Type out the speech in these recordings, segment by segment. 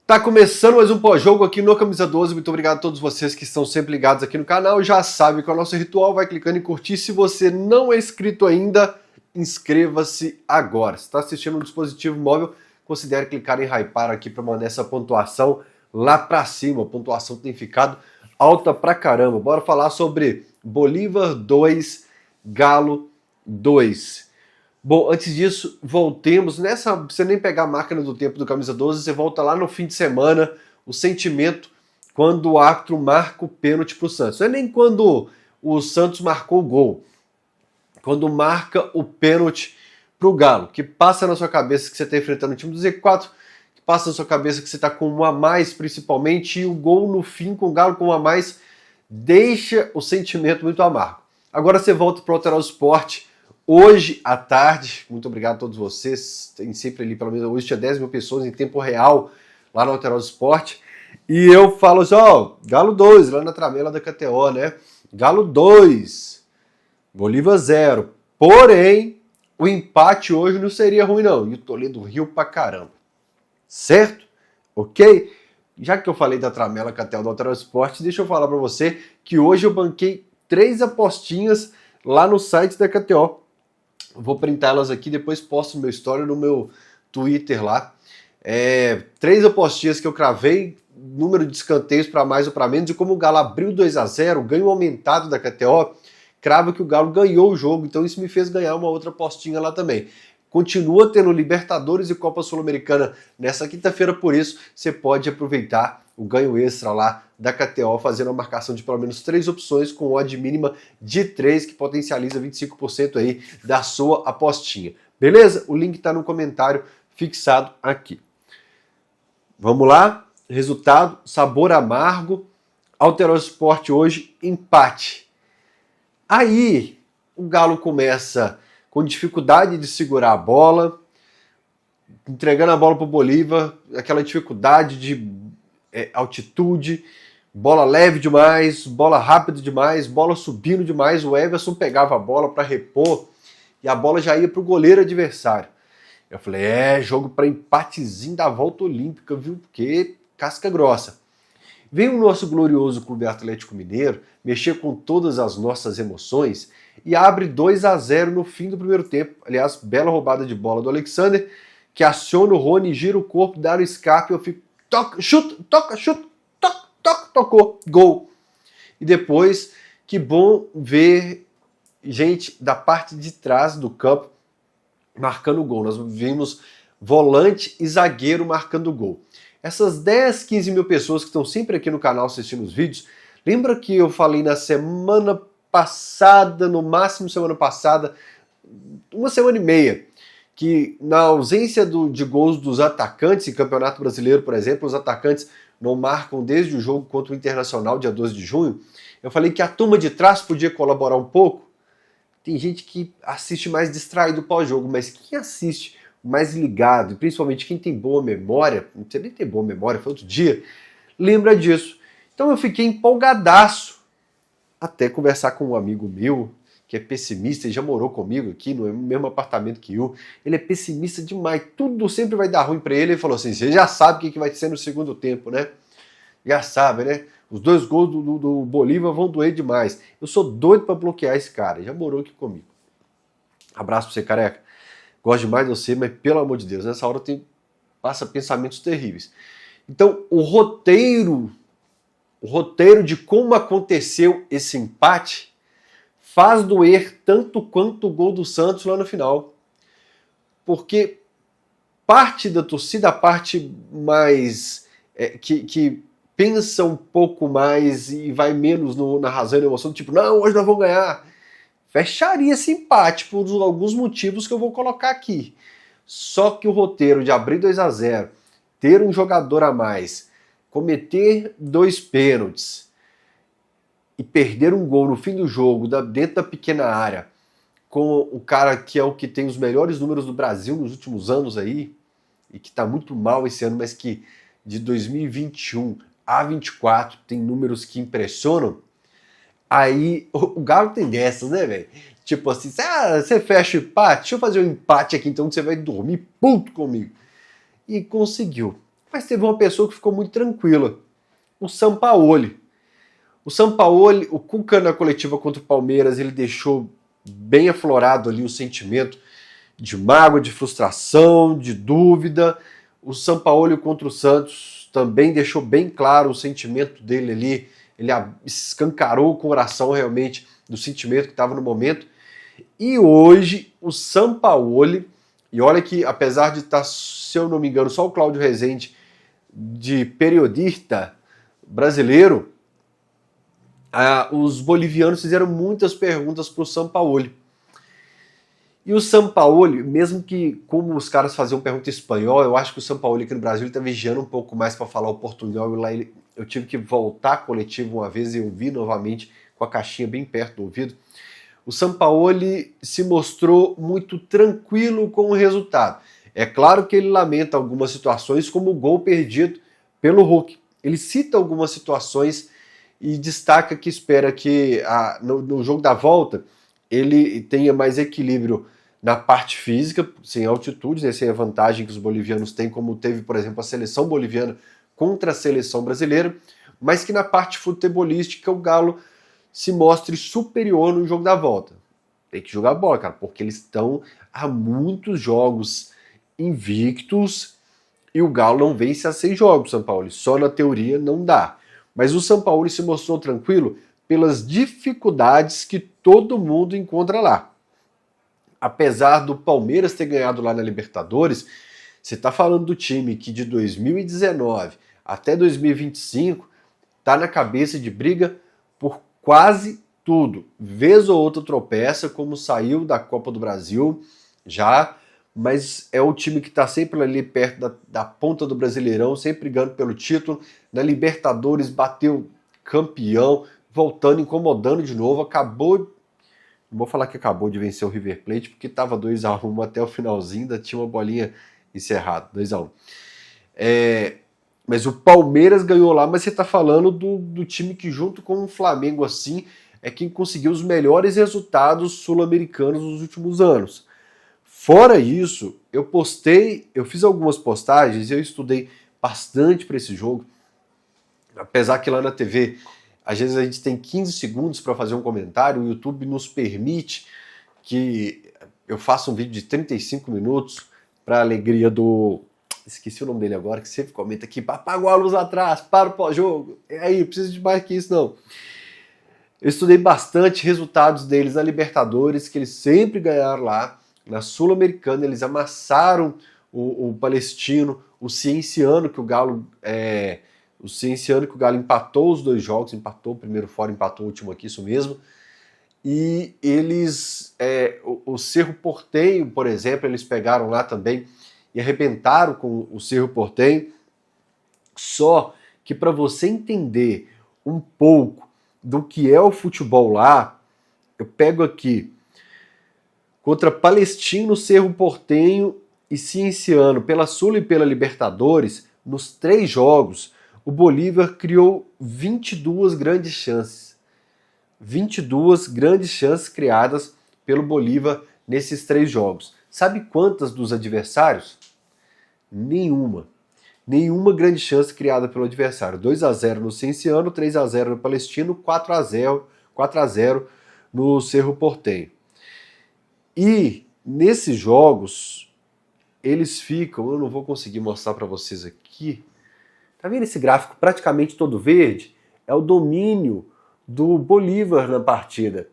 Tá começando mais um pós-jogo aqui no Camisa 12. Muito obrigado a todos vocês que estão sempre ligados aqui no canal. Já sabe qual é o nosso ritual, vai clicando em curtir. Se você não é inscrito ainda, inscreva-se agora. Se está assistindo um dispositivo móvel, considere clicar em hypar aqui para mandar essa pontuação lá para cima. A pontuação tem ficado alta pra caramba. Bora falar sobre Bolívar 2, Galo 2. Bom, antes disso, voltemos. Nessa, você nem pegar a máquina do tempo do Camisa 12, você volta lá no fim de semana, o sentimento quando o árbitro marca o pênalti pro Santos. Não é nem quando o Santos marcou o gol. Quando marca o pênalti pro Galo, que passa na sua cabeça que você está enfrentando o time do Z4, que passa na sua cabeça que você está com um a mais, principalmente, e o gol no fim com o Galo com um a mais deixa o sentimento muito amargo. Agora você volta pro Alterosa Sport. Hoje à tarde, muito obrigado a todos vocês, tem sempre ali, pelo menos hoje tinha 10 mil pessoas em tempo real lá no Alterosa Sport, e eu falo assim, ó, Galo 2, lá na tramela da KTO, né? Galo 2, Bolívar 0, porém, o empate hoje não seria ruim não, e o Toledo riu pra caramba, certo? Ok? Já que eu falei da tramela KTO do Alterosa Sport, deixa eu falar pra você que hoje eu banquei 3 apostinhas lá no site da KTO. Vou printá-las aqui, depois posto no meu story, no meu Twitter lá. 3 apostinhas que eu cravei, número de escanteios para mais ou para menos, e como o Galo abriu 2-0, ganho aumentado da KTO, cravo que o Galo ganhou o jogo, então isso me fez ganhar uma outra apostinha lá também. Continua tendo Libertadores e Copa Sul-Americana nessa quinta-feira, por isso você pode aproveitar o ganho extra lá da KTO, fazendo a marcação de pelo menos 3 opções com odd mínima de 3, que potencializa 25% aí da sua apostinha. Beleza? O link está no comentário fixado aqui. Vamos lá? Resultado, sabor amargo. Alterosa Sport hoje, empate. Aí o Galo começa com dificuldade de segurar a bola, entregando a bola para o Bolívar, aquela dificuldade de altitude, bola leve demais, bola rápida demais, bola subindo demais, o Everson pegava a bola para repor e a bola já ia para o goleiro adversário. Eu falei, jogo para empatezinho da volta olímpica, viu? Porque casca grossa. Vem o nosso glorioso Clube Atlético Mineiro mexer com todas as nossas emoções e abre 2-0 no fim do primeiro tempo. Aliás, bela roubada de bola do Alexander, que aciona o Rony, gira o corpo, dá no escape, eu fico toca, chuta, tocou, gol. E depois, que bom ver gente da parte de trás do campo marcando o gol. Nós vimos volante e zagueiro marcando o gol. Essas 10, 15 mil pessoas que estão sempre aqui no canal assistindo os vídeos, lembra que eu falei na semana passada, no máximo semana passada, uma semana e meia, que na ausência de gols dos atacantes, em Campeonato Brasileiro, por exemplo, os atacantes não marcam desde o jogo contra o Internacional, dia 12 de junho, eu falei que a turma de trás podia colaborar um pouco. Tem gente que assiste mais distraído pós-jogo, mas quem assiste mais ligado, e principalmente quem tem boa memória, não precisa nem ter boa memória, foi outro dia, lembra disso. Então eu fiquei empolgadaço, até conversar com um amigo meu, que é pessimista, ele já morou comigo aqui no mesmo apartamento que eu, ele é pessimista demais, tudo sempre vai dar ruim pra ele, ele falou assim, você já sabe o que vai ser no segundo tempo, né? Já sabe, né? Os 2 gols do Bolívar vão doer demais. Eu sou doido pra bloquear esse cara, já morou aqui comigo. Abraço pra você, careca. Gosto demais de você, mas pelo amor de Deus, nessa hora passa pensamentos terríveis. Então, o roteiro de como aconteceu esse empate faz doer tanto quanto o gol do Santos lá no final. Porque parte da torcida, a parte mais que pensa um pouco mais e vai menos na razão e na emoção, tipo, não, hoje nós vamos ganhar. Fecharia esse empate por alguns motivos que eu vou colocar aqui. Só que o roteiro de abrir 2-0, ter um jogador a mais, cometer 2 pênaltis e perder um gol no fim do jogo, dentro da pequena área, com o cara que é o que tem os melhores números do Brasil nos últimos anos aí, e que está muito mal esse ano, mas que de 2021 a 24 tem números que impressionam, aí o Galo tem dessas, né, velho? Tipo assim, você fecha o empate, deixa eu fazer um empate aqui então que você vai dormir puto comigo. E conseguiu. Mas teve uma pessoa que ficou muito tranquila, o Sampaoli. O Sampaoli, o Cuca na coletiva contra o Palmeiras, ele deixou bem aflorado ali o sentimento de mágoa, de frustração, de dúvida. O Sampaoli contra o Santos também deixou bem claro o sentimento dele ali, ele escancarou o coração realmente do sentimento que estava no momento. E hoje o Sampaoli, e olha que apesar de estar, se eu não me engano, só o Cláudio Rezende de periodista brasileiro, os bolivianos fizeram muitas perguntas para o Sampaoli. E o Sampaoli, mesmo que, como os caras faziam pergunta em espanhol, eu acho que o Sampaoli aqui no Brasil está vigiando um pouco mais para falar o portunhol. E lá eu tive que voltar à coletiva uma vez e ouvir novamente com a caixinha bem perto do ouvido. O Sampaoli se mostrou muito tranquilo com o resultado. É claro que ele lamenta algumas situações, como o gol perdido pelo Hulk. Ele cita algumas situações e destaca que espera que no jogo da volta ele tenha mais equilíbrio na parte física, sem altitude, né, sem a vantagem que os bolivianos têm, como teve, por exemplo, a seleção boliviana contra a seleção brasileira, mas que na parte futebolística o Galo se mostre superior no jogo da volta. Tem que jogar bola, cara, porque eles estão há muitos jogos invictos e o Galo não vence a 6 jogos, São Paulo. Só na teoria não dá. Mas o São Paulo se mostrou tranquilo pelas dificuldades que todo mundo encontra lá. Apesar do Palmeiras ter ganhado lá na Libertadores, você está falando do time que de 2019 até 2025 está na cabeça de briga por quase tudo. Vez ou outra tropeça, como saiu da Copa do Brasil já, mas é o time que está sempre ali perto da ponta do Brasileirão, sempre brigando pelo título. Na Libertadores bateu campeão, voltando, incomodando de novo, acabou. Não vou falar que acabou de vencer o River Plate, porque estava 2-1 até o finalzinho, ainda tinha uma bolinha encerrada, 2-1. Mas o Palmeiras ganhou lá, mas você está falando do time que junto com o Flamengo assim é quem conseguiu os melhores resultados sul-americanos nos últimos anos. Fora isso, eu fiz algumas postagens e eu estudei bastante para esse jogo, apesar que lá na TV às vezes a gente tem 15 segundos para fazer um comentário, o YouTube nos permite que eu faça um vídeo de 35 minutos para a alegria do... Esqueci o nome dele agora, que sempre comenta aqui, apagou a luz atrás, para o pós-jogo, aí, preciso de mais que isso não. Eu estudei bastante resultados deles na Libertadores, que eles sempre ganharam lá, na Sul-Americana eles amassaram o Palestino, o Cienciano, que o Galo... O Cienciano, que o Galo empatou os 2 jogos, empatou o primeiro fora, empatou o último aqui, isso mesmo. E eles, o Cerro Porteño, por exemplo, eles pegaram lá também e arrebentaram com o Cerro Porteño. Só que para você entender um pouco do que é o futebol lá, eu pego aqui contra Palestino, Cerro Porteño e Cienciano, pela Sul e pela Libertadores, nos 3 jogos, o Bolívar criou 22 grandes chances. 22 grandes chances criadas pelo Bolívar nesses 3 jogos. Sabe quantas dos adversários? Nenhuma. Nenhuma grande chance criada pelo adversário. 2-0 no Cienciano, 3-0 no Palestino, 4-0 no Cerro Porteño. E nesses jogos, eles ficam... Eu não vou conseguir mostrar para vocês aqui... Tá vendo esse gráfico praticamente todo verde? É o domínio do Bolívar na partida.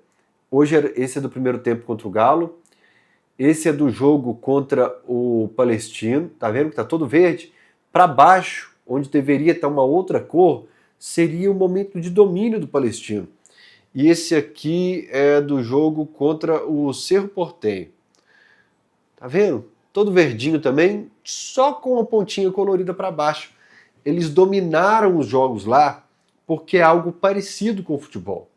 Hoje esse é do primeiro tempo contra o Galo. Esse é do jogo contra o Palestino. Tá vendo que tá todo verde? Para baixo, onde deveria estar uma outra cor, seria o momento de domínio do Palestino. E esse aqui é do jogo contra o Cerro Porteño. Tá vendo? Todo verdinho também, só com a pontinha colorida para baixo. Eles dominaram os jogos lá porque é algo parecido com o futebol.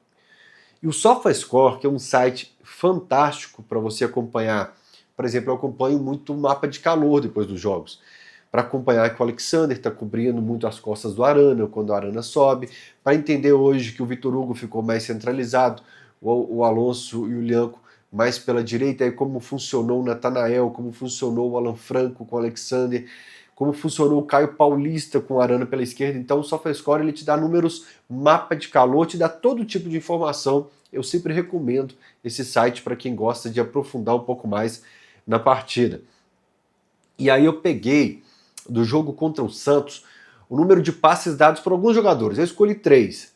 E o SofaScore, que é um site fantástico para você acompanhar, por exemplo, eu acompanho muito o mapa de calor depois dos jogos, para acompanhar que o Alexander está cobrindo muito as costas do Arana, quando o Arana sobe, para entender hoje que o Vitor Hugo ficou mais centralizado, o Alonso e o Lianco mais pela direita, aí como funcionou o Natanael, como funcionou o Alan Franco com o Alexander, como funcionou o Caio Paulista com o Arana pela esquerda. Então o SofaScore ele te dá números, mapa de calor, te dá todo tipo de informação. Eu sempre recomendo esse site para quem gosta de aprofundar um pouco mais na partida. E aí eu peguei do jogo contra o Santos o número de passes dados por alguns jogadores. Eu escolhi 3,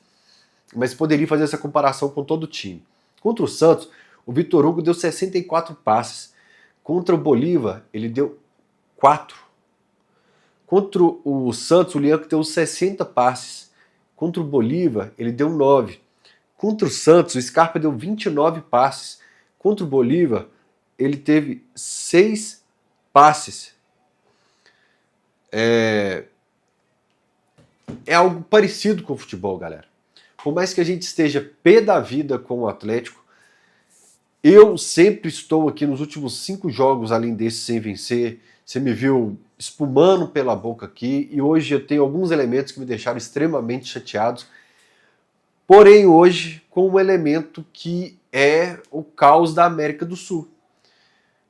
mas poderia fazer essa comparação com todo o time. Contra o Santos, o Vitor Hugo deu 64 passes. Contra o Bolívar, ele deu 4. Contra o Santos, o Lianco deu 60 passes. Contra o Bolívar, ele deu 9. Contra o Santos, o Scarpa deu 29 passes. Contra o Bolívar, ele teve 6 passes. É algo parecido com o futebol, galera. Por mais que a gente esteja pé da vida com o Atlético, eu sempre estou aqui nos últimos 5 jogos, além desse, sem vencer. Você me viu espumando pela boca aqui, e hoje eu tenho alguns elementos que me deixaram extremamente chateados. Porém, hoje, com um elemento que é o caos da América do Sul,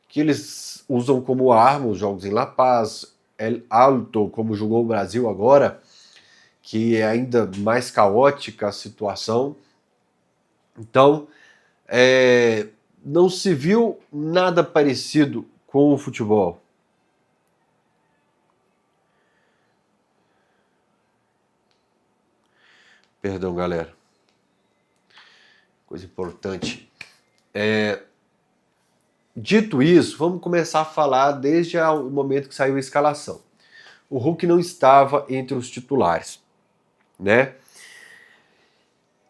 que eles usam como arma os jogos em La Paz, El Alto, como jogou o Brasil agora, que é ainda mais caótica a situação. Então, não se viu nada parecido com o futebol. Perdão, galera. Coisa importante. Dito isso, vamos começar a falar desde o momento que saiu a escalação. O Hulk não estava entre os titulares, né?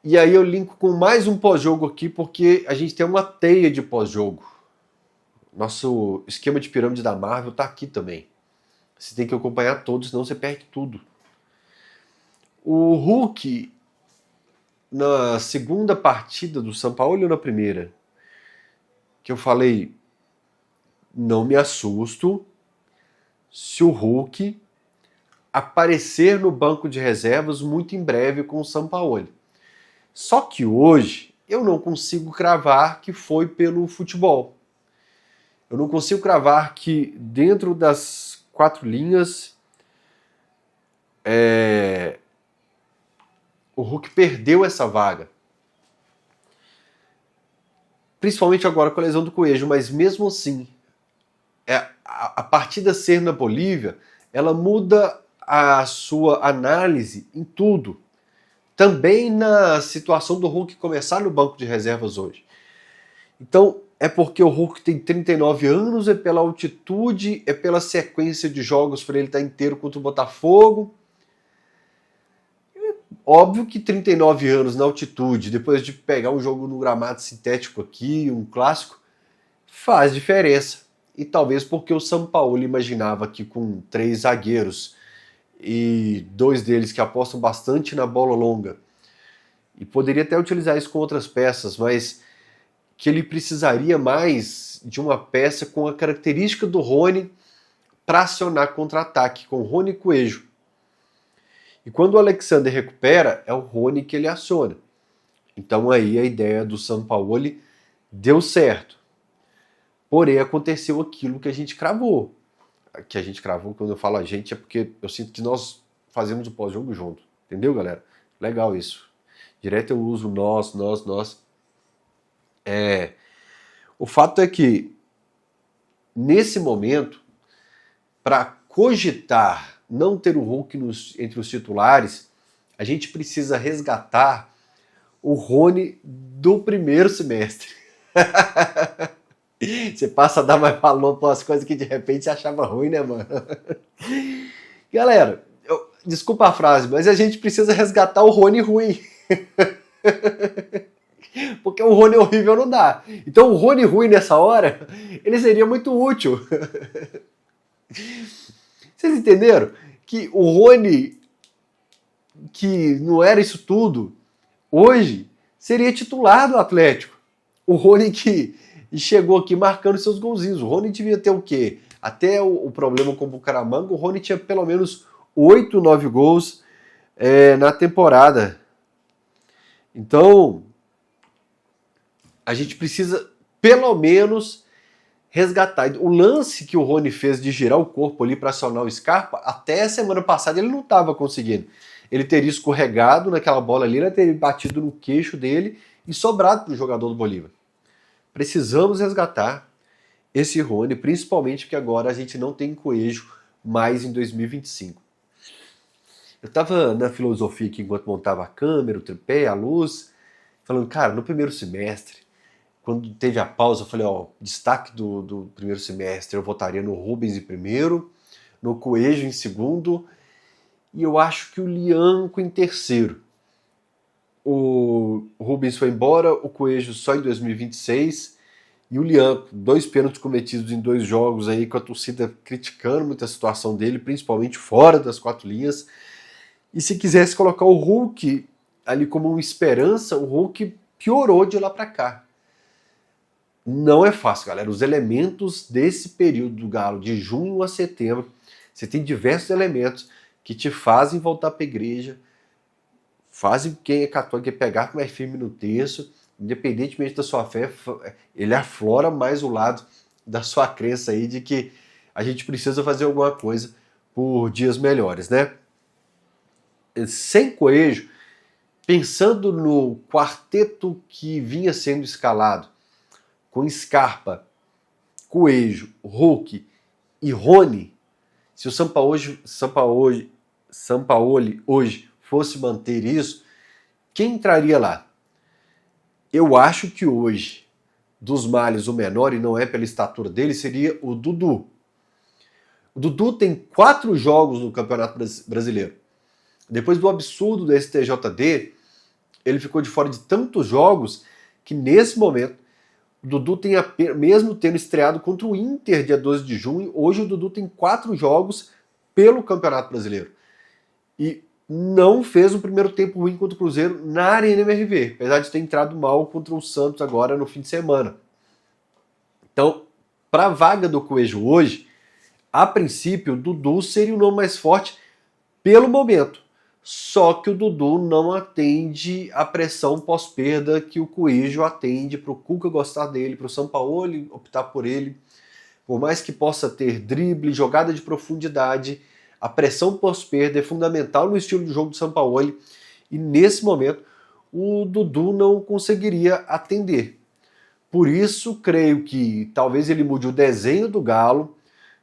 E aí eu linko com mais um pós-jogo aqui, porque a gente tem uma teia de pós-jogo. Nosso esquema de pirâmide da Marvel tá aqui também. Você tem que acompanhar todos, senão você perde tudo. O Hulk, na segunda partida do São Paulo ou na primeira, que eu falei, não me assusto se o Hulk aparecer no banco de reservas muito em breve com o Sampaoli. Só que hoje eu não consigo cravar que foi pelo futebol. Eu não consigo cravar que dentro das 4 linhas o Hulk perdeu essa vaga. Principalmente agora com a lesão do Coelho, mas mesmo assim, a partida ser na Bolívia, ela muda a sua análise em tudo. Também na situação do Hulk começar no banco de reservas hoje. Então, é porque o Hulk tem 39 anos, é pela altitude, é pela sequência de jogos para ele estar inteiro contra o Botafogo. Óbvio que 39 anos na altitude, depois de pegar um jogo no gramado sintético aqui, um clássico, faz diferença. E talvez porque o Sampaoli imaginava que com 3 zagueiros e 2 deles que apostam bastante na bola longa, e poderia até utilizar isso com outras peças, mas que ele precisaria mais de uma peça com a característica do Rony para acionar contra-ataque, com Rony e Coelho. E quando o Alexander recupera, é o Rony que ele aciona. Então aí a ideia do Sampaoli deu certo. Porém, aconteceu aquilo que a gente cravou. Que a gente cravou, quando eu falo a gente, é porque eu sinto que nós fazemos o pós-jogo junto. Entendeu, galera? Legal isso. Direto eu uso nós. O fato é que, nesse momento, para cogitar não ter o Hulk entre os titulares, a gente precisa resgatar o Rony do primeiro semestre. Você passa a dar mais valor para as coisas que de repente você achava ruim, né, mano? Galera, desculpa a frase, mas a gente precisa resgatar o Rony ruim. Porque o Rony horrível não dá. Então o Rony ruim nessa hora, ele seria muito útil. Vocês entenderam? Que o Rony, que não era isso tudo, hoje seria titular do Atlético. O Rony que chegou aqui marcando seus golzinhos. O Rony devia ter o quê? Até o problema com o Bucaramanga, o Rony tinha pelo menos 8, 9 gols na temporada. Então, a gente precisa, pelo menos, resgatar. O lance que o Rony fez de girar o corpo ali para acionar o Scarpa, até a semana passada ele não estava conseguindo. Ele teria escorregado naquela bola ali, ele teria batido no queixo dele e sobrado para o jogador do Bolívar. Precisamos resgatar esse Rony, principalmente porque agora a gente não tem Coelho mais em 2025. Eu estava na filosofia aqui enquanto montava a câmera, o tripé, a luz, falando, cara, no primeiro semestre, quando teve a pausa, eu falei, ó, destaque do primeiro semestre, eu votaria no Rubens em primeiro, no Coelho em segundo, e eu acho que o Lianco em terceiro. O Rubens foi embora, o Coelho só em 2026, e o Lianco, 2 pênaltis cometidos em 2 jogos aí, com a torcida criticando muito a situação dele, principalmente fora das 4 linhas. E se quisesse colocar o Hulk ali como uma esperança, o Hulk piorou de lá para cá. Não é fácil, galera. Os elementos desse período do Galo, de junho a setembro, você tem diversos elementos que te fazem voltar para a igreja, fazem quem é católico pegar mais firme no terço, independentemente da sua fé, ele aflora mais o lado da sua crença aí de que a gente precisa fazer alguma coisa por dias melhores, né? Sem Coelho, pensando no quarteto que vinha sendo escalado, com Scarpa, Coelho, Hulk e Rony, se o Sampaoli hoje fosse manter isso, quem entraria lá? Eu acho que hoje, dos males, o menor, e não é pela estatura dele, seria o Dudu. O Dudu tem 4 jogos no Campeonato Brasileiro. Depois do absurdo do STJD, ele ficou de fora de tantos jogos que nesse momento o Dudu tem, mesmo tendo estreado contra o Inter dia 12 de junho, hoje o Dudu tem 4 jogos pelo Campeonato Brasileiro. E não fez um primeiro tempo ruim contra o Cruzeiro na Arena MRV, apesar de ter entrado mal contra o Santos agora no fim de semana. Então, para a vaga do Coelho hoje, a princípio, o Dudu seria o nome mais forte pelo momento. Só que o Dudu não atende a pressão pós-perda que o Coelho atende para o Cuca gostar dele, para o Sampaoli optar por ele. Por mais que possa ter drible, jogada de profundidade, a pressão pós-perda é fundamental no estilo de jogo do Sampaoli. E nesse momento, o Dudu não conseguiria atender. Por isso, creio que talvez ele mude o desenho do Galo,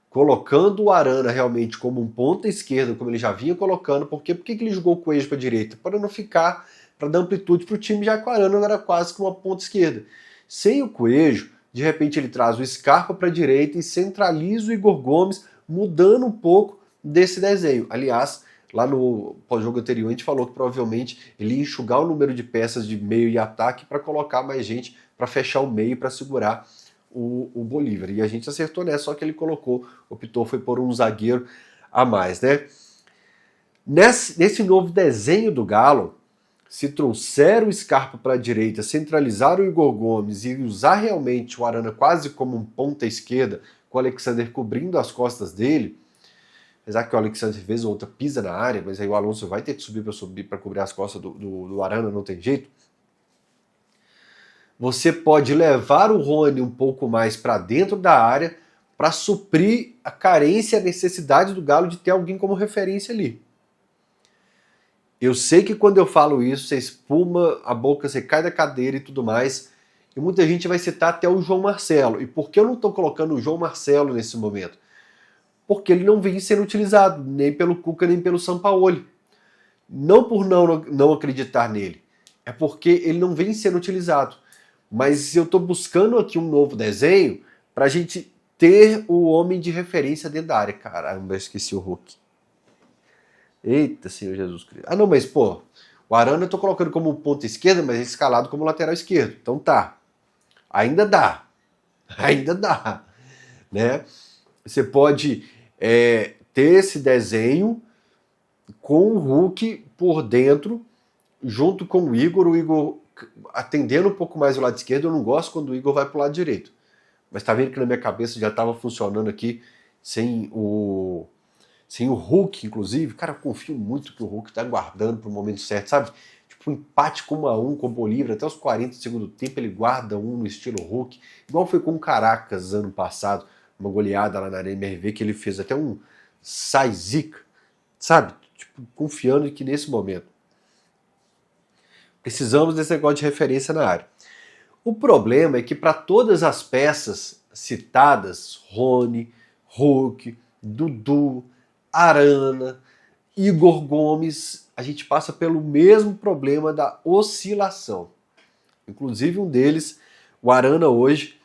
colocando o Arana realmente como um ponta esquerda, como ele já vinha colocando. Por quê? Por que ele jogou o Coelho para a direita? Para não ficar, para dar amplitude para o time, já que o Arana era quase que uma ponta esquerda. Sem o Coelho, de repente ele traz o Scarpa para a direita e centraliza o Igor Gomes, mudando um pouco desse desenho. Aliás, lá no pós-jogo anterior a gente falou que provavelmente ele ia enxugar o número de peças de meio e ataque para colocar mais gente para fechar o meio, para segurar o Bolívar. E a gente acertou nessa, só que ele optou foi por um zagueiro a mais, né? Nesse novo desenho do Galo, se trouxer o Scarpa para a direita, centralizar o Igor Gomes e usar realmente o Arana quase como um ponta esquerda, com o Alexander cobrindo as costas dele, apesar que o Alexander vez ou outra pisa na área, mas aí o Alonso vai ter que subir para cobrir as costas do Arana, não tem jeito. Você pode levar o Rony um pouco mais para dentro da área para suprir a carência e a necessidade do Galo de ter alguém como referência ali. Eu sei que quando eu falo isso, você espuma a boca, você cai da cadeira e tudo mais, e muita gente vai citar até o João Marcelo. E por que eu não estou colocando o João Marcelo nesse momento? Porque ele não vem sendo utilizado, nem pelo Cuca, nem pelo Sampaoli. Não por não acreditar nele, é porque ele não vem sendo utilizado. Mas eu estou buscando aqui um novo desenho para a gente ter o homem de referência dentro da área. Caramba, eu esqueci o Hulk. Eita, Senhor Jesus Cristo. Ah, não, mas, pô, o Arana eu tô colocando como ponta esquerda, mas ele é escalado como lateral esquerdo. Então tá. Ainda dá. Ainda dá. Né? Você pode ter esse desenho com o Hulk por dentro, junto com o Igor atendendo um pouco mais o lado esquerdo. Eu não gosto quando o Igor vai pro lado direito. Mas tá vendo que na minha cabeça já tava funcionando aqui sem o Hulk, inclusive. Cara, eu confio muito que o Hulk tá guardando pro momento certo, sabe? Tipo, um empate com 1-1 com o Bolívar, até os 40 do segundo tempo ele guarda um no estilo Hulk, igual foi com o Caracas ano passado, uma goleada lá na Arena MRV, que ele fez até um sai-zica, sabe? Tipo, confiando que nesse momento precisamos desse negócio de referência na área. O problema é que para todas as peças citadas, Rony, Hulk, Dudu, Arana, Igor Gomes, a gente passa pelo mesmo problema da oscilação. Inclusive um deles, o Arana hoje,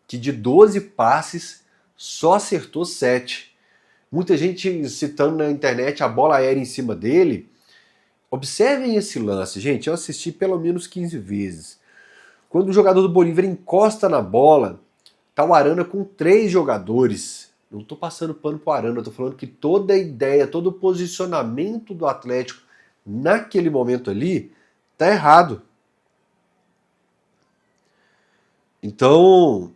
que de 12 passes só acertou 7. Muita gente citando na internet a bola aérea em cima dele. Observem esse lance, gente, eu assisti pelo menos 15 vezes. Quando o jogador do Bolívar encosta na bola, tá o Arana com 3 jogadores. Não tô passando pano pro Arana, eu tô falando que toda a ideia, todo o posicionamento do Atlético naquele momento ali tá errado. Então,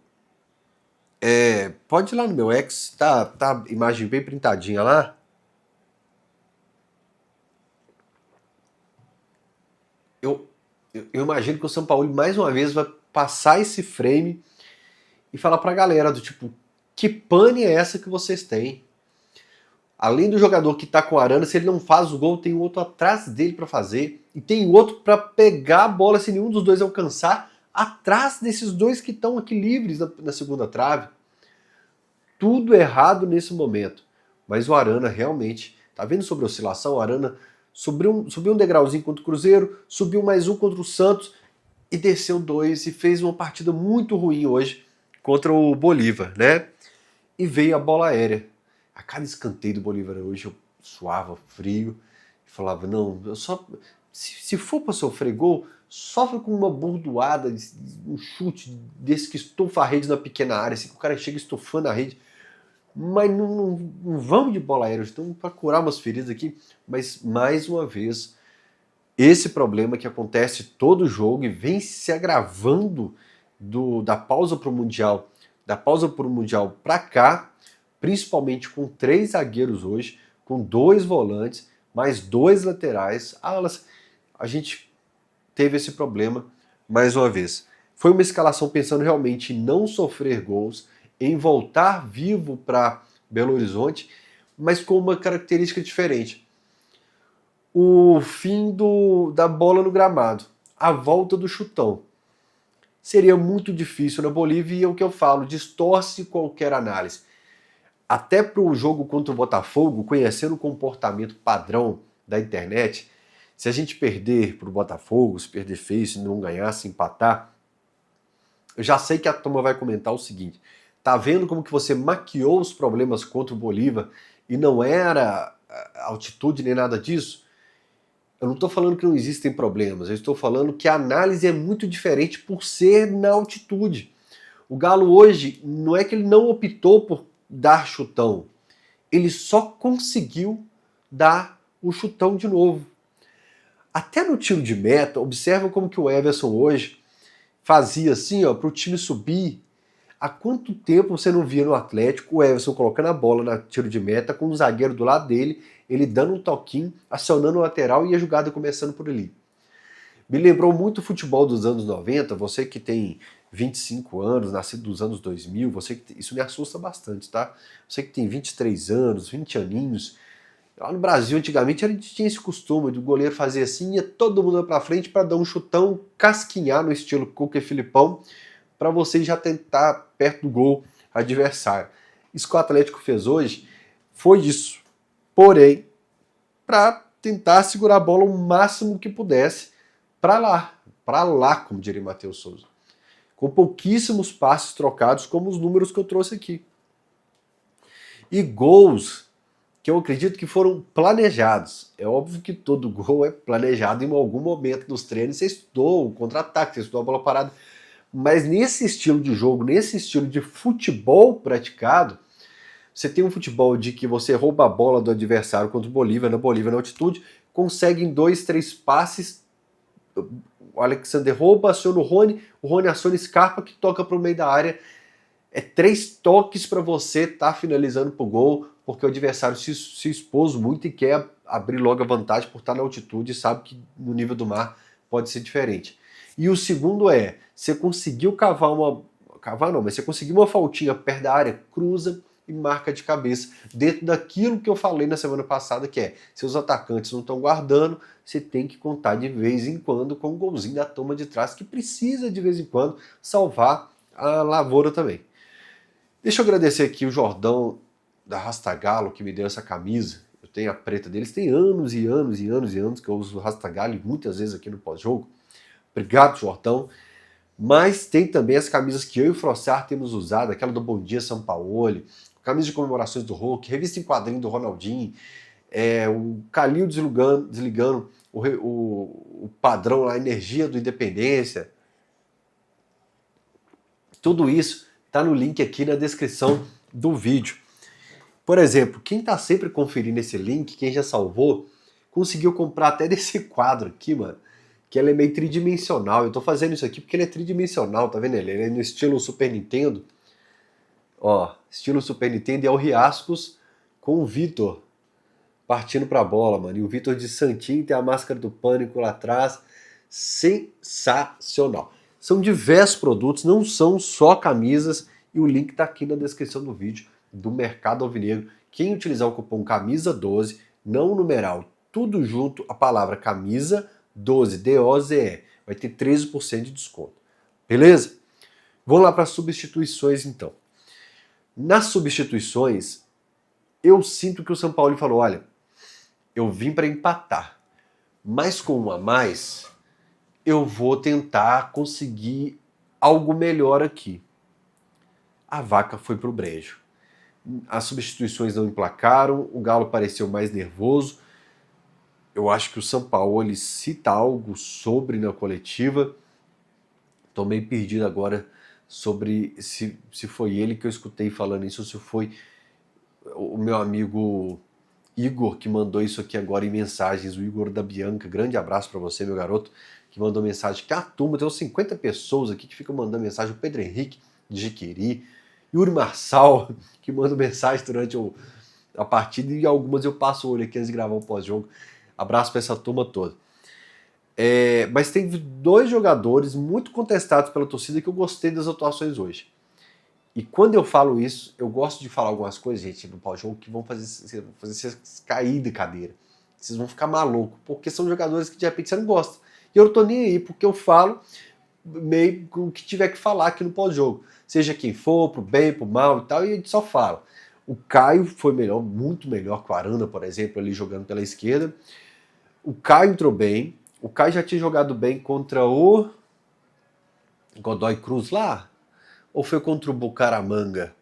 pode ir lá no meu X, tá a imagem bem printadinha lá. Eu imagino que o São Paulo mais uma vez vai passar esse frame e falar pra galera do tipo, que pane é essa que vocês têm? Além do jogador que tá com o Arana, se ele não faz o gol, tem outro atrás dele para fazer, e tem outro para pegar a bola se nenhum dos dois alcançar, atrás desses dois que estão aqui livres na segunda trave. Tudo errado nesse momento. Mas o Arana realmente, tá vendo sobre a oscilação? O Arana subiu um degrauzinho contra o Cruzeiro, subiu mais um contra o Santos e desceu 2 e fez uma partida muito ruim hoje contra o Bolívar, né? E veio a bola aérea. A cada escanteio do Bolívar hoje eu suava frio e falava, não, eu só se for para sofrer gol, sofre com uma bordoada, um chute desse que estufa a rede na pequena área, assim que o cara chega estufando a rede. Mas não vamos de bola aérea, estamos para curar umas feridas aqui, mas mais uma vez, esse problema que acontece todo jogo e vem se agravando da pausa para o Mundial, da pausa para o Mundial para cá, principalmente com 3 zagueiros hoje, com 2 volantes, mais 2 laterais, a gente teve esse problema mais uma vez. Foi uma escalação pensando realmente em não sofrer gols, em voltar vivo para Belo Horizonte, mas com uma característica diferente. O fim da bola no gramado, a volta do chutão. Seria muito difícil na Bolívia e é o que eu falo, distorce qualquer análise. Até para o jogo contra o Botafogo, conhecendo o comportamento padrão da internet, se a gente perder para o Botafogo, se perder feio, se não ganhar, se empatar, eu já sei que a turma vai comentar o seguinte, tá vendo como que você maquiou os problemas contra o Bolívar e não era altitude nem nada disso? Eu não estou falando que não existem problemas, eu estou falando que a análise é muito diferente por ser na altitude. O Galo hoje, não é que ele não optou por dar chutão, ele só conseguiu dar o chutão de novo. Até no tiro de meta, observa como que o Everson hoje fazia assim, ó, para o time subir. Há quanto tempo você não via no Atlético o Everson colocando a bola no tiro de meta com o zagueiro do lado dele, ele dando um toquinho, acionando o lateral e a jogada começando por ali. Me lembrou muito o futebol dos anos 90, você que tem 25 anos, nascido dos anos 2000, isso me assusta bastante, tá? Você que tem 23 anos, 20 aninhos, lá no Brasil antigamente a gente tinha esse costume do goleiro fazer assim, ia todo mundo pra frente para dar um chutão, casquinhar no estilo Cuca e Filipão, para você já tentar perto do gol adversário. Isso que o Atlético fez hoje foi isso. Porém, para tentar segurar a bola o máximo que pudesse para lá, como diria Matheus Souza. Com pouquíssimos passes trocados, como os números que eu trouxe aqui. E gols que eu acredito que foram planejados. É óbvio que todo gol é planejado em algum momento dos treinos. Você estudou o contra-ataque, você estudou a bola parada. Mas nesse estilo de jogo, nesse estilo de futebol praticado, você tem um futebol de que você rouba a bola do adversário contra o Bolívar, na altitude, consegue em 2, 3 passes, o Alexander rouba, aciona o Rony aciona Scarpa que toca para o meio da área. É 3 toques para você estar finalizando pro gol, porque o adversário se expôs muito e quer abrir logo a vantagem por estar na altitude e sabe que no nível do mar pode ser diferente. E o segundo é, você conseguiu mas você conseguiu uma faltinha perto da área, cruza e marca de cabeça, dentro daquilo que eu falei na semana passada, que é, se os atacantes não estão guardando, você tem que contar de vez em quando com o golzinho da toma de trás, que precisa de vez em quando salvar a lavoura também. Deixa eu agradecer aqui o Jordão da Rastagalo, que me deu essa camisa. Eu tenho a preta deles, tem anos e anos e anos e anos que eu uso o Rastagalo, muitas vezes aqui no pós-jogo. Obrigado, Jordão. Mas tem também as camisas que eu e o Frossar temos usado, aquela do Bom Dia São Paulo, camisa de comemorações do Hulk, revista em quadrinho do Ronaldinho, o Calil desligando o padrão lá, a energia do Independência. Tudo isso está no link aqui na descrição do vídeo. Por exemplo, quem está sempre conferindo esse link, quem já salvou, conseguiu comprar até desse quadro aqui, mano, que ele é meio tridimensional. Eu tô fazendo isso aqui porque ele é tridimensional, tá vendo? Ele é no estilo Super Nintendo. Ó, estilo Super Nintendo, e é o Riascos com o Vitor partindo pra bola, mano. E o Vitor de Santinho tem a máscara do Pânico lá atrás. Sensacional. São diversos produtos, não são só camisas, e o link tá aqui na descrição do vídeo do Mercado Alvinegro. Quem utilizar o cupom CAMISA12, não o numeral, tudo junto, a palavra camisa 12, D-O-Z-E, vai ter 13% de desconto. Beleza? Vamos lá para as substituições então. Nas substituições, eu sinto que o São Paulo falou, olha, eu vim para empatar, mas com um a mais, eu vou tentar conseguir algo melhor aqui. A vaca foi pro brejo. As substituições não emplacaram, o Galo pareceu mais nervoso. Eu acho que o São Paulo ele cita algo sobre na coletiva. Estou meio perdido agora sobre se foi ele que eu escutei falando isso ou se foi o meu amigo Igor que mandou isso aqui agora em mensagens. O Igor da Bianca, grande abraço para você, meu garoto, que mandou mensagem. Que a turma, tem uns 50 pessoas aqui que ficam mandando mensagem. O Pedro Henrique de Jiqueri, Yuri Marçal, que manda mensagem durante a partida, e algumas eu passo o olho aqui antes de gravar o pós-jogo. Abraço para essa turma toda. Mas tem dois jogadores muito contestados pela torcida que eu gostei das atuações hoje. E quando eu falo isso, eu gosto de falar algumas coisas, gente, no pós-jogo que vão fazer vocês cair de cadeira. Vocês vão ficar malucos, porque são jogadores que de repente você não gosta. E eu não tô nem aí, porque eu falo meio o que tiver que falar aqui no pós-jogo. Seja quem for, pro bem, pro mal e tal, e a gente só fala. O Caio foi melhor, muito melhor que o Arana, por exemplo, ali jogando pela esquerda. O Caio entrou bem. O Caio já tinha jogado bem contra o Godoy Cruz lá? Ou foi contra o Bucaramanga?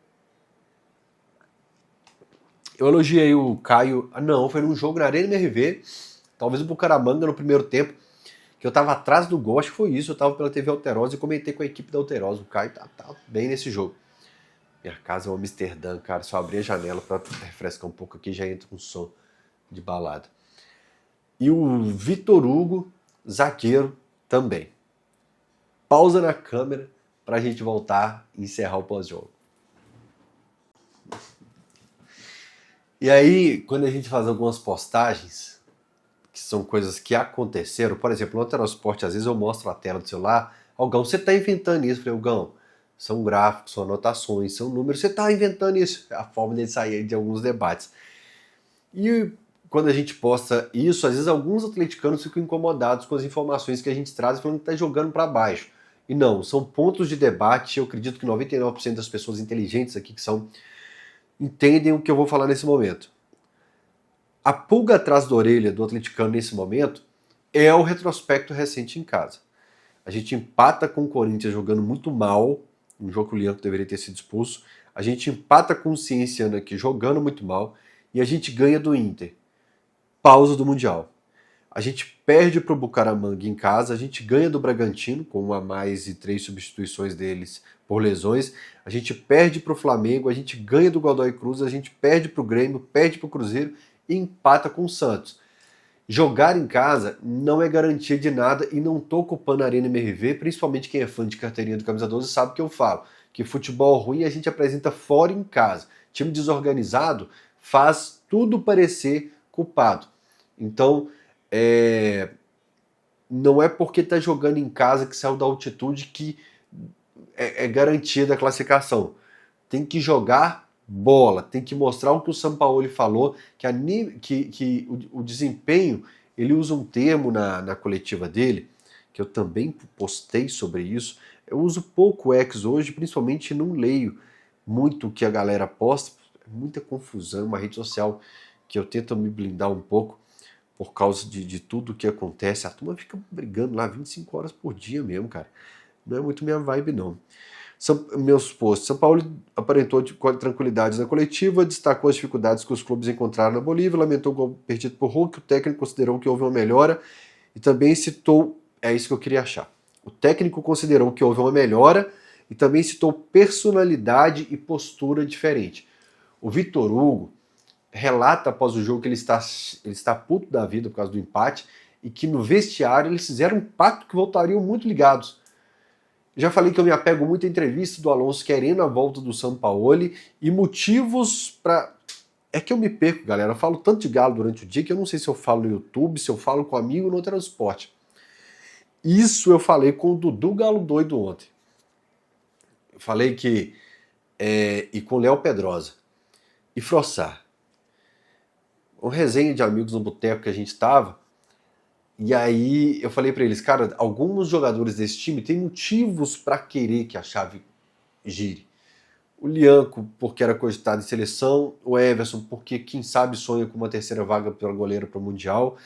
Eu elogiei o Caio. Não, foi num jogo na Arena MRV. Talvez o Bucaramanga no primeiro tempo, que eu tava atrás do gol, acho que foi isso. Eu tava pela TV Alterosa e comentei com a equipe da Alterosa. O Caio tá bem nesse jogo. Minha casa é um Amsterdã, cara. Só abrir a janela pra refrescar um pouco aqui, já entra um som de balada. E o Vitor Hugo, zagueiro, também. Pausa na câmera pra gente voltar e encerrar o pós-jogo. E aí, quando a gente faz algumas postagens, que são coisas que aconteceram, por exemplo, no Alterosport, às vezes eu mostro a tela do celular, Gão, você tá inventando isso? Eu falei, Gão, são gráficos, são anotações, são números, você tá inventando isso. É a forma de sair de alguns debates. E quando a gente posta isso, às vezes alguns atleticanos ficam incomodados com as informações que a gente traz, falando que tá jogando para baixo. E não, são pontos de debate. Eu acredito que 99% das pessoas inteligentes aqui entendem o que eu vou falar nesse momento. A pulga atrás da orelha do atleticano nesse momento é o retrospecto recente em casa. A gente empata com o Corinthians jogando muito mal, um jogo que o Leandro deveria ter sido expulso. A gente empata com o Cienciano aqui jogando muito mal. E a gente ganha do Inter. Pausa do Mundial. A gente perde para o Bucaramanga em casa, a gente ganha do Bragantino, com 1 a mais e 3 substituições deles por lesões, a gente perde para o Flamengo, a gente ganha do Godoy Cruz, a gente perde para o Grêmio, perde para o Cruzeiro e empata com o Santos. Jogar em casa não é garantia de nada e não estou culpando a Arena MRV, principalmente quem é fã de carteirinha do Camisa 12 sabe que eu falo, que futebol ruim a gente apresenta fora em casa. Time desorganizado faz tudo parecer culpado. Então, não é porque está jogando em casa que saiu da altitude que é garantida a classificação. Tem que jogar bola, tem que mostrar o que o Sampaoli falou, que o desempenho, ele usa um termo na coletiva dele, que eu também postei sobre isso. Eu uso pouco X hoje, principalmente não leio muito o que a galera posta, é muita confusão, uma rede social que eu tento me blindar um pouco por causa de tudo que acontece. A turma fica brigando lá 25 horas por dia mesmo, cara. Não é muito minha vibe, não. Meus posts. São Paulo aparentou tranquilidade na coletiva, destacou as dificuldades que os clubes encontraram na Bolívia, lamentou o gol perdido por Hulk, o técnico considerou que houve uma melhora e também citou, é isso que eu queria achar, o técnico considerou que houve uma melhora e também citou personalidade e postura diferente. O Vitor Hugo relata após o jogo que ele está puto da vida por causa do empate e que no vestiário eles fizeram um pacto que voltariam muito ligados. Já falei que eu me apego muito à entrevista do Alonso querendo a volta do Sampaoli e motivos para... É que eu me perco, galera. Eu falo tanto de Galo durante o dia que eu não sei se eu falo no YouTube, se eu falo com amigo no transporte. Isso eu falei com o Dudu Galo Doido ontem. Eu falei que... e com o Léo Pedrosa. E Frossar. Um resenha de amigos no boteco que a gente estava. E aí eu falei pra eles, cara, alguns jogadores desse time têm motivos para querer que a chave gire. O Lianco, porque era cogitado em seleção, o Everson, porque quem sabe sonha com uma terceira vaga pela goleira para o Mundial,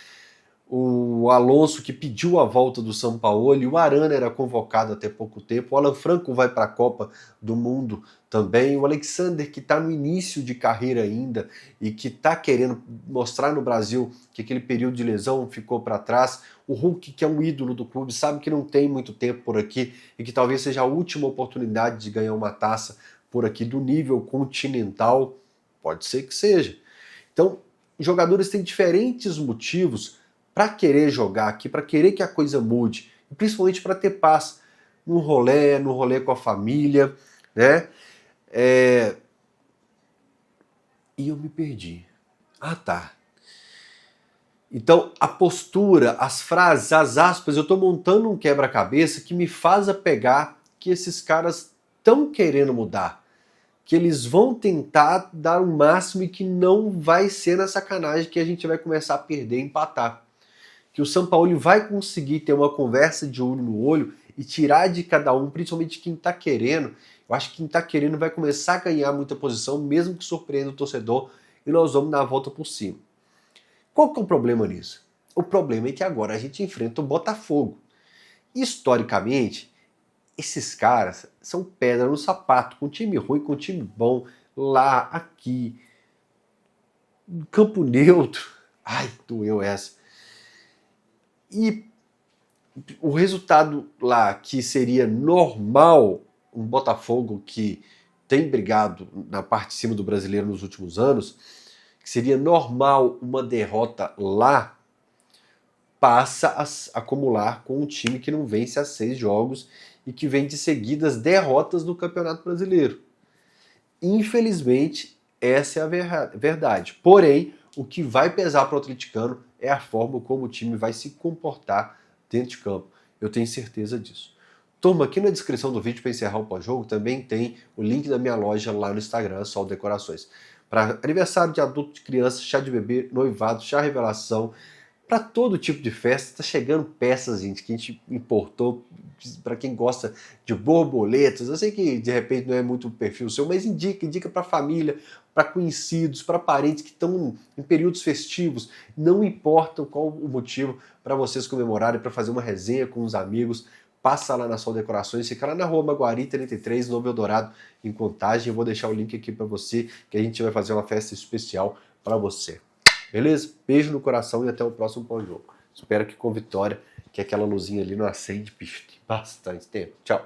o Alonso, que pediu a volta do Sampaoli, o Arana era convocado até pouco tempo, o Alan Franco vai para a Copa do Mundo também, o Alexander, que está no início de carreira ainda e que está querendo mostrar no Brasil que aquele período de lesão ficou para trás, o Hulk, que é um ídolo do clube, sabe que não tem muito tempo por aqui e que talvez seja a última oportunidade de ganhar uma taça por aqui do nível continental, pode ser que seja. Então, os jogadores têm diferentes motivos para querer jogar aqui, para querer que a coisa mude, e principalmente para ter paz no rolê com a família, né? E eu me perdi. Ah, tá. Então, a postura, as frases, as aspas, eu estou montando um quebra-cabeça que me faz apegar que esses caras estão querendo mudar, que eles vão tentar dar o máximo e que não vai ser na sacanagem que a gente vai começar a perder e empatar. Que o Sampaoli vai conseguir ter uma conversa de olho no olho e tirar de cada um, principalmente quem está querendo. Eu acho que quem está querendo vai começar a ganhar muita posição, mesmo que surpreenda o torcedor, e nós vamos dar a volta por cima. Qual que é o problema nisso? O problema é que agora a gente enfrenta o Botafogo. Historicamente, esses caras são pedra no sapato, com time ruim, com time bom, lá, aqui, campo neutro. Ai, doeu essa. E o resultado lá, que seria normal, um Botafogo que tem brigado na parte de cima do Brasileiro nos últimos anos, que seria normal uma derrota lá, passa a acumular com um time que não vence há 6 jogos e que vem de seguidas derrotas no Campeonato Brasileiro. Infelizmente, essa é a verdade. Porém, o que vai pesar para o atleticano é a forma como o time vai se comportar dentro de campo. Eu tenho certeza disso. Turma, aqui na descrição do vídeo para encerrar o pós-jogo também tem o link da minha loja lá no Instagram, Sol Decorações. Para aniversário de adulto, de criança, chá de bebê, noivado, chá revelação, para todo tipo de festa. Tá chegando peças, gente, que a gente importou para quem gosta de borboletas. Eu sei que de repente não é muito o perfil seu, mas indica para família, para conhecidos, para parentes que estão em períodos festivos. Não importa qual o motivo para vocês comemorarem, para fazer uma resenha com os amigos. Passa lá na Sol Decorações, fica lá na Rua Maguari 33, Novo Eldorado, em Contagem. Eu vou deixar o link aqui para você, que a gente vai fazer uma festa especial para você. Beleza? Beijo no coração e até o próximo pós-jogo. Espero que com vitória, que aquela luzinha ali não acende bastante tempo. Tchau.